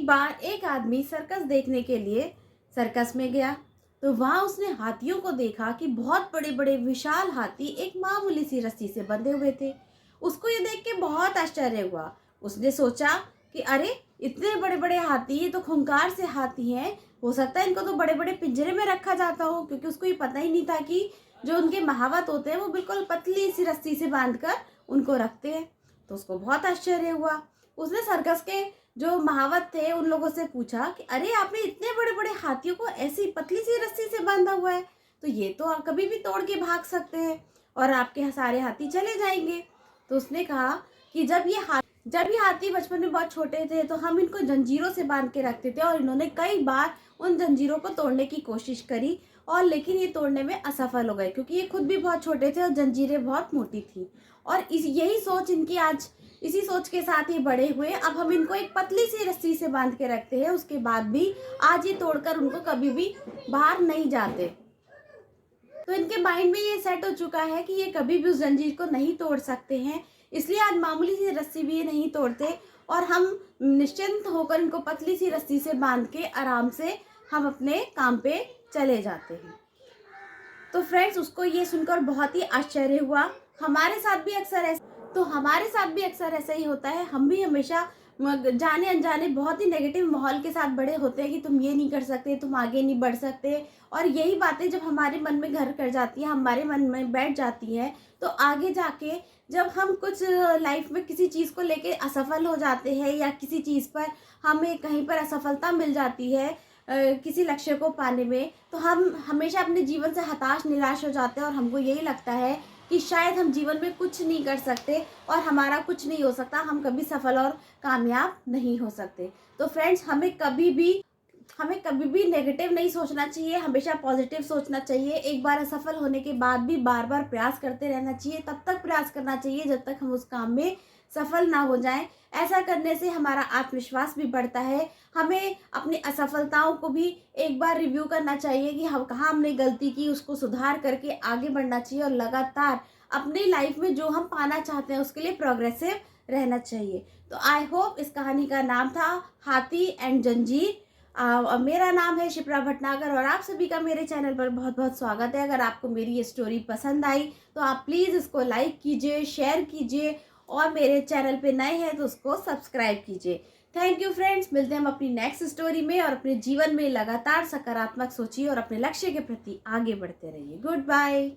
एक बार एक आदमी सर्कस देखने के लिए सर्कस में गया। तो वहां उसने हाथियों को देखा कि बहुत बड़े बड़े विशाल हाथी एक मामूली सी रस्सी से बंधे हुए थे। उसको ये देख के बहुत आश्चर्य हुआ। उसने सोचा कि अरे, इतने बड़े बड़े हाथी, ये तो खूंखार से हाथी हैं। हो सकता है इनको तो बड़े बड़े पिंजरे में रखा जाता हो, क्योंकि उसको ये पता ही नहीं था कि जो उनके महावत होते हैं वो बिल्कुल पतली सी रस्सी से बांधकर उनको रखते हैं। तो उसको बहुत आश्चर्य हुआ। उसने सर्कस के जो महावत थे उन लोगों से पूछा कि अरे, आपने इतने बड़े बड़े हाथियों को ऐसी पतली सी रस्सी से बांधा हुआ है, तो ये तो आप कभी भी तोड़ के भाग सकते हैं और आपके सारे हाथी चले जाएंगे। तो उसने कहा कि जब ये हाथी बचपन में बहुत छोटे थे तो हम इनको जंजीरों से बांध के रखते थे, और इन्होंने कई बार उन जंजीरों को तोड़ने की कोशिश करी, और लेकिन ये तोड़ने में असफल हो गए, क्योंकि ये खुद भी बहुत छोटे थे और जंजीरें बहुत मोटी थी। और यही सोच इनकी आज, इसी सोच के साथ ये बड़े हुए। अब हम इनको एक पतली सी रस्सी से बांध के रखते हैं, उसके बाद भी आज ये तोड़कर उनको कभी भी बाहर नहीं जाते। तो इनके माइंड में ये सेट हो चुका है कि ये कभी भी उस जंजीर को नहीं तोड़ सकते हैं, इसलिए आज मामूली सी रस्सी भी ये नहीं तोड़ते, और हम निश्चिंत होकर इनको पतली सी रस्सी से बांध के आराम से हम अपने काम पे चले जाते हैं। तो फ्रेंड्स, उसको ये सुनकर बहुत ही आश्चर्य हुआ। हमारे साथ भी अक्सर ऐसा ही होता है। हम भी हमेशा जाने अनजाने बहुत ही नेगेटिव माहौल के साथ बड़े होते हैं कि तुम ये नहीं कर सकते, तुम आगे नहीं बढ़ सकते, और यही बातें जब हमारे मन में घर कर जाती हैं, हमारे मन में बैठ जाती हैं, तो आगे जाके जब हम कुछ लाइफ में किसी चीज़ को लेके असफल हो जाते हैं, या किसी चीज़ पर हमें कहीं पर असफलता मिल जाती है किसी लक्ष्य को पाने में, तो हम हमेशा अपने जीवन से हताश निराश हो जाते हैं, और हमको यही लगता है कि शायद हम जीवन में कुछ नहीं कर सकते और हमारा कुछ नहीं हो सकता, हम कभी सफल और कामयाब नहीं हो सकते। तो फ्रेंड्स, हमें कभी भी नेगेटिव नहीं सोचना चाहिए, हमेशा पॉजिटिव सोचना चाहिए। एक बार असफल होने के बाद भी बार बार प्रयास करते रहना चाहिए, तब तक प्रयास करना चाहिए जब तक हम उस काम में सफल ना हो जाएं। ऐसा करने से हमारा आत्मविश्वास भी बढ़ता है। हमें अपनी असफलताओं को भी एक बार रिव्यू करना चाहिए कि हम कहाँ हमने गलती की, उसको सुधार करके आगे बढ़ना चाहिए, और लगातार अपनी लाइफ में जो हम पाना चाहते हैं उसके लिए प्रोग्रेसिव रहना चाहिए। तो आई होप इस कहानी का नाम था हाथी एंड जंजीर। मेरा नाम है शिप्रा भटनागर, और आप सभी का मेरे चैनल पर बहुत बहुत स्वागत है। अगर आपको मेरी ये स्टोरी पसंद आई तो आप प्लीज़ इसको लाइक कीजिए, शेयर कीजिए, और मेरे चैनल पे नए हैं तो उसको सब्सक्राइब कीजिए। थैंक यू फ्रेंड्स, मिलते हैं हम अपनी नेक्स्ट स्टोरी में, और अपने जीवन में लगातार सकारात्मक सोचिए और अपने लक्ष्य के प्रति आगे बढ़ते रहिए। Good bye.